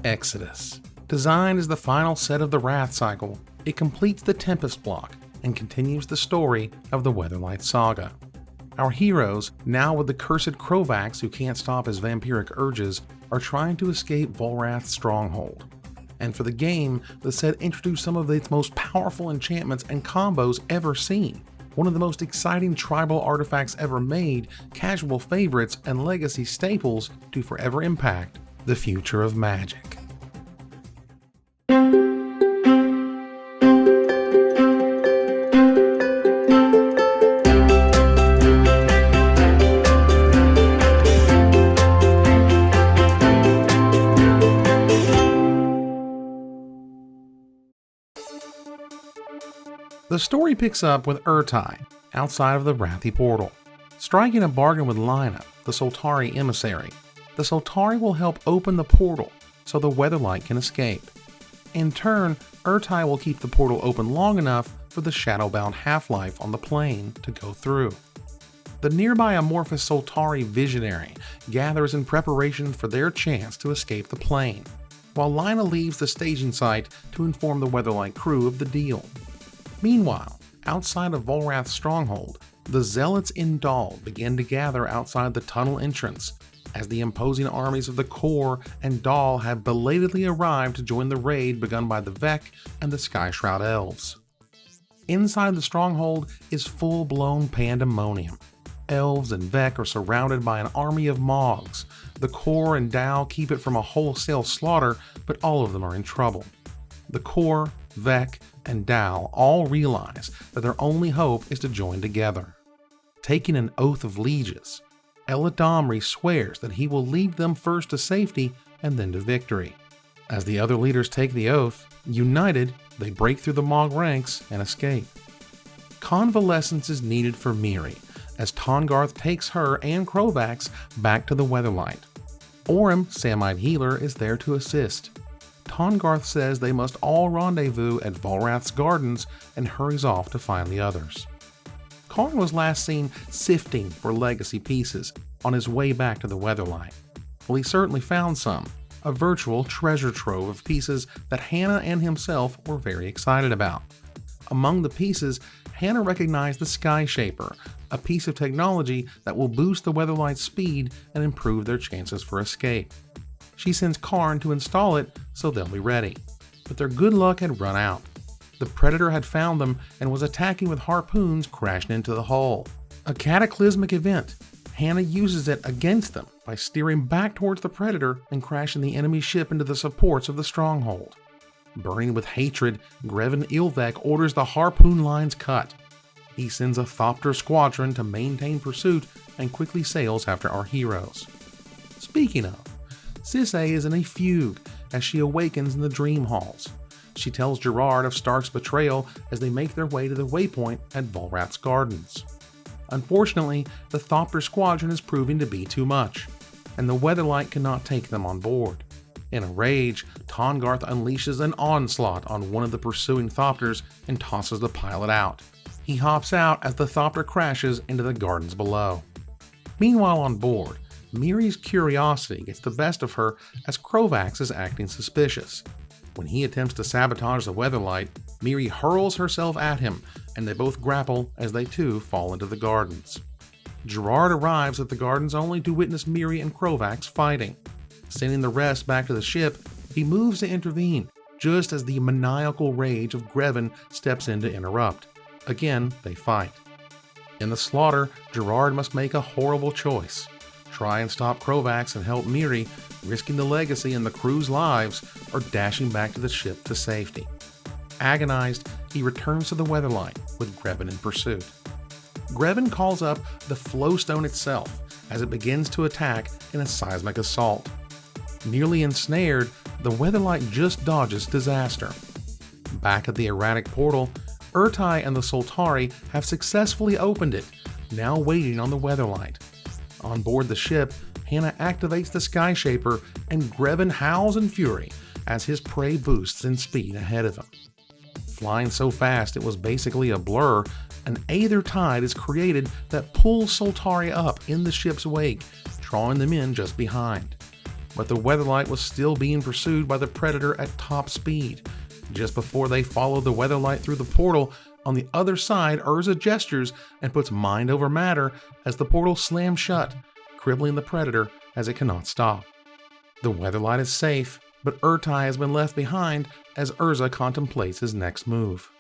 Exodus. Designed as the final set of the Rath Cycle, it completes the Tempest block and continues the story of the Weatherlight saga. Our heroes, now with the cursed Krovax who can't stop his vampiric urges, are trying to escape Volrath's stronghold. And for the game, the set introduced some of its most powerful enchantments and combos ever seen. One of the most exciting tribal artifacts ever made, casual favorites, and legacy staples to forever impact the future of Magic. The story picks up with Urtai, outside of the Rathi portal. Striking a bargain with Lina, the Soltari emissary, the Soltari will help open the portal so the Weatherlight can escape. In turn, Urtai will keep the portal open long enough for the shadowbound half-life on the plane to go through. The nearby amorphous Soltari visionary gathers in preparation for their chance to escape the plane, while Lina leaves the staging site to inform the Weatherlight crew of the deal. Meanwhile, outside of Volrath's stronghold, the Zealots in Dal begin to gather outside the tunnel entrance, as the imposing armies of the Core and Dal have belatedly arrived to join the raid begun by the Vek and the Skyshroud Elves. Inside the stronghold is full-blown pandemonium. Elves and Vek are surrounded by an army of Mogs. The Core and Dal keep it from a wholesale slaughter, but all of them are in trouble. The Core, Vek, and Dal all realize that their only hope is to join together. Taking an oath of lieges, Eladamri swears that he will lead them first to safety and then to victory. As the other leaders take the oath, united, they break through the Mog ranks and escape. Convalescence is needed for Miri, as Tahngarth takes her and Krovax back to the Weatherlight. Orym, Samite Healer, is there to assist. Tahngarth says they must all rendezvous at Volrath's gardens and hurries off to find the others. Karn was last seen sifting for legacy pieces on his way back to the Weatherlight. Well, he certainly found some, a virtual treasure trove of pieces that Hannah and himself were very excited about. Among the pieces, Hannah recognized the Sky Shaper, a piece of technology that will boost the Weatherlight's speed and improve their chances for escape. She sends Karn to install it so they'll be ready, but their good luck had run out. The Predator had found them and was attacking with harpoons crashing into the hull. A cataclysmic event. Hannah uses it against them by steering back towards the Predator and crashing the enemy ship into the supports of the stronghold. Burning with hatred, Greven Ilvek orders the harpoon lines cut. He sends a Thopter squadron to maintain pursuit and quickly sails after our heroes. Speaking of, Sisay is in a fugue as she awakens in the Dream Halls. She tells Gerard of Stark's betrayal as they make their way to the waypoint at Volrath's gardens. Unfortunately, the Thopter squadron is proving to be too much, and the Weatherlight cannot take them on board. In a rage, Tahngarth unleashes an onslaught on one of the pursuing Thopters and tosses the pilot out. He hops out as the Thopter crashes into the gardens below. Meanwhile on board, Miri's curiosity gets the best of her as Krovax is acting suspicious. When he attempts to sabotage the Weatherlight, Miri hurls herself at him, and they both grapple as they too fall into the gardens. Gerard arrives at the gardens only to witness Miri and Krovax fighting. Sending the rest back to the ship, he moves to intervene, just as the maniacal rage of Greven steps in to interrupt. Again, they fight. In the slaughter, Gerard must make a horrible choice. Try and stop Krovax and help Miri, risking the legacy and the crew's lives, or dashing back to the ship to safety. Agonized, he returns to the Weatherlight with Greven in pursuit. Greven calls up the Flowstone itself as it begins to attack in a seismic assault. Nearly ensnared, the Weatherlight just dodges disaster. Back at the erratic portal, Urtai and the Soltari have successfully opened it, now waiting on the Weatherlight. On board the ship, Hannah activates the Sky Shaper and Greven howls in fury as his prey boosts in speed ahead of him. Flying so fast it was basically a blur, an Aether Tide is created that pulls Soltari up in the ship's wake, drawing them in just behind. but the Weatherlight was still being pursued by the Predator at top speed. Just before they followed the Weatherlight through the portal, on the other side, Urza gestures and puts mind over matter as the portal slams shut, crippling the Predator as it cannot stop. The Weatherlight is safe, but Urtai has been left behind as Urza contemplates his next move.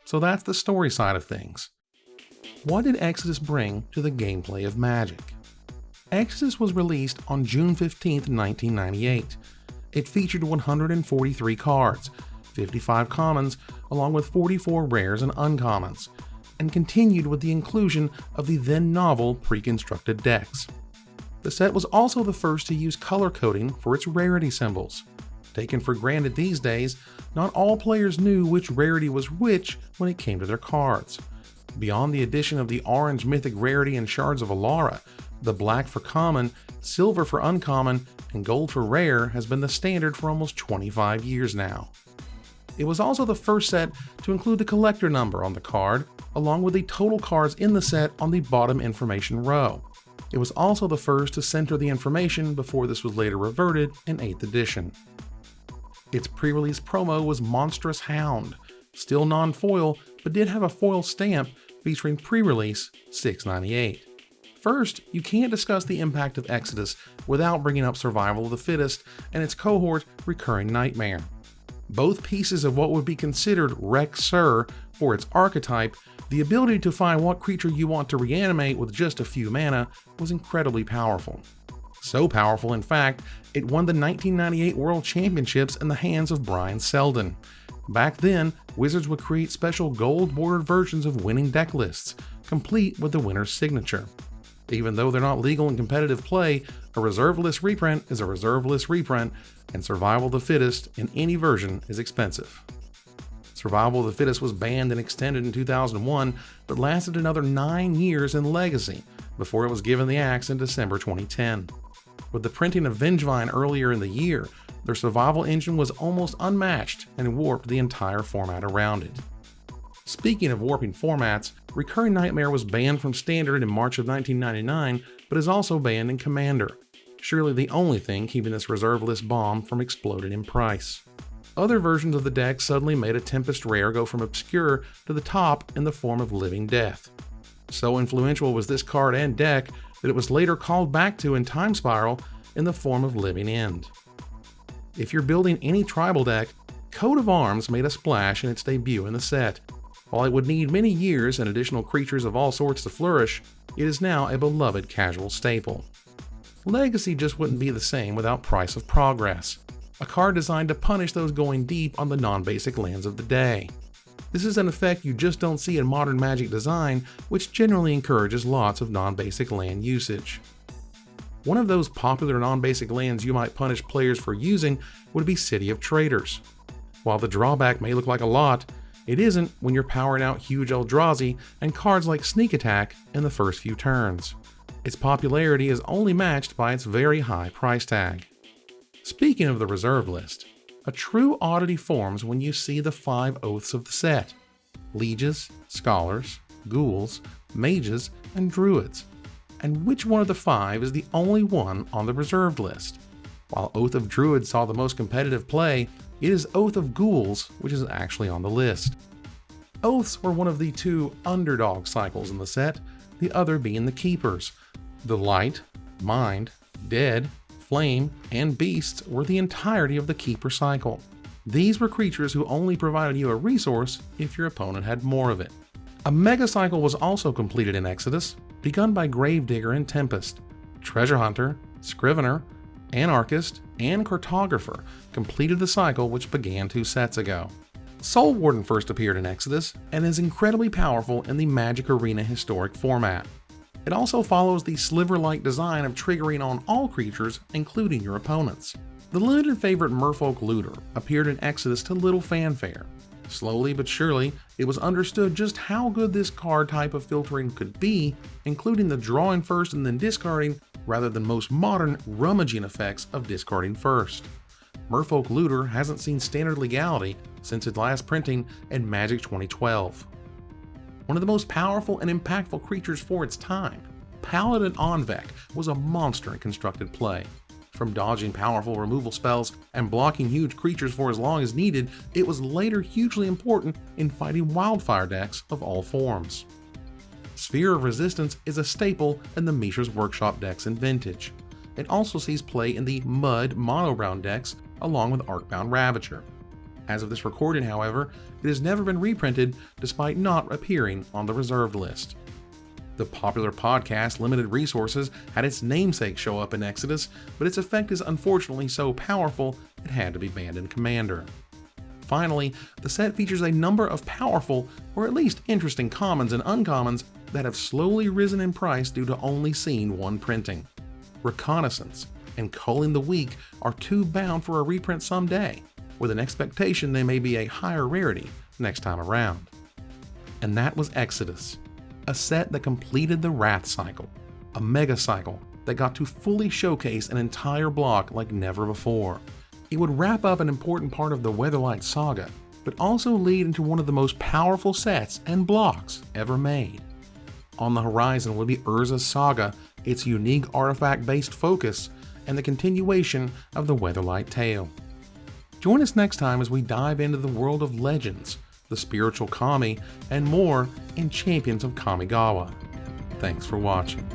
So that's the story side of things. What did Exodus bring to the gameplay of Magic? Exodus was released on June 15, 1998. It featured 143 cards, 55 commons, along with 44 rares and uncommons, and continued with the inclusion of the then novel pre-constructed decks. The set was also the first to use color coding for its rarity symbols. Taken for granted these days, not all players knew which rarity was which when it came to their cards. Beyond the addition of the orange mythic rarity and Shards of Alara, the black for common, silver for uncommon, and gold for rare has been the standard for almost 25 years now. It was also the first set to include the collector number on the card, along with the total cards in the set on the bottom information row. It was also the first to center the information before this was later reverted in 8th edition. Its pre-release promo was Monstrous Hound, still non-foil, but did have a foil stamp featuring pre-release $6.98. First, you can't discuss the impact of Exodus without bringing up Survival of the Fittest and its cohort Recurring Nightmare. Both pieces of what would be considered Rec-Sur for its archetype, the ability to find what creature you want to reanimate with just a few mana, was incredibly powerful. So powerful, in fact, it won the 1998 World Championships in the hands of Brian Selden. Back then, Wizards would create special gold-bordered versions of winning deck lists, complete with the winner's signature. Even though they're not legal in competitive play, a reserve list reprint is a reserve list reprint, and Survival of the Fittest in any version is expensive. Survival of the Fittest was banned and extended in 2001, but lasted another 9 years in Legacy before it was given the axe in December 2010. With the printing of Vengevine earlier in the year, their survival engine was almost unmatched and warped the entire format around it. Speaking of warping formats, Recurring Nightmare was banned from Standard in March of 1999, but is also banned in Commander, surely the only thing keeping this reserve list bomb from exploding in price. Other versions of the deck suddenly made a Tempest rare go from obscure to the top in the form of Living Death. So influential was this card and deck that it was later called back to in Time Spiral in the form of Living End. If you're building any tribal deck, Coat of Arms made a splash in its debut in the set. While it would need many years and additional creatures of all sorts to flourish, it is now a beloved casual staple. Legacy just wouldn't be the same without Price of Progress, a card designed to punish those going deep on the non-basic lands of the day. This is an effect you just don't see in modern Magic design, which generally encourages lots of non-basic land usage. One of those popular non-basic lands you might punish players for using would be City of Traitors. While the drawback may look like a lot, it isn't when you're powering out huge Eldrazi and cards like Sneak Attack in the first few turns. Its popularity is only matched by its very high price tag. Speaking of the reserve list, a true oddity forms when you see the 5 oaths of the set: Lieges, Scholars, Ghouls, Mages, and Druids. And which one of the 5 is the only one on the reserved list? While Oath of Druid saw the most competitive play, it is Oath of Ghouls which is actually on the list. Oaths were one of the 2 underdog cycles in the set, the other being the Keepers. The Light, Mind, Dead, Flame, and Beasts were the entirety of the Keeper cycle. These were creatures who only provided you a resource if your opponent had more of it. A Mega cycle was also completed in Exodus, begun by Gravedigger and Tempest. Treasure Hunter, Scrivener, Anarchist, and Cartographer completed the cycle which began 2 sets ago. Soul Warden first appeared in Exodus and is incredibly powerful in the Magic Arena historic format. It also follows the sliver-like design of triggering on all creatures, including your opponents. The limited favorite Merfolk Looter appeared in Exodus to little fanfare. Slowly but surely, it was understood just how good this card type of filtering could be, including the drawing first and then discarding, rather than most modern rummaging effects of discarding first. Merfolk Looter hasn't seen standard legality since its last printing in Magic 2012. One of the most powerful and impactful creatures for its time, Paladin Onvek was a monster in constructed play. From dodging powerful removal spells and blocking huge creatures for as long as needed, it was later hugely important in fighting wildfire decks of all forms. Sphere of Resistance is a staple in the Mishra's Workshop decks in Vintage. It also sees play in the Mud mono-brown decks along with Arcbound Ravager. As of this recording, however, it has never been reprinted despite not appearing on the reserved list. The popular podcast Limited Resources had its namesake show up in Exodus, but its effect is unfortunately so powerful it had to be banned in Commander. Finally, the set features a number of powerful, or at least interesting commons and uncommons that have slowly risen in price due to only seeing one printing. Reconnaissance and Culling the Weak are two bound for a reprint someday, with an expectation they may be a higher rarity next time around. And that was Exodus, a set that completed the Rath Cycle, a mega cycle that got to fully showcase an entire block like never before. It would wrap up an important part of the Weatherlight saga, but also lead into one of the most powerful sets and blocks ever made. On the horizon would be Urza's saga, its unique artifact-based focus, and the continuation of the Weatherlight tale. Join us next time as we dive into the world of legends, the spiritual Kami, and more in Champions of Kamigawa. Thanks for watching.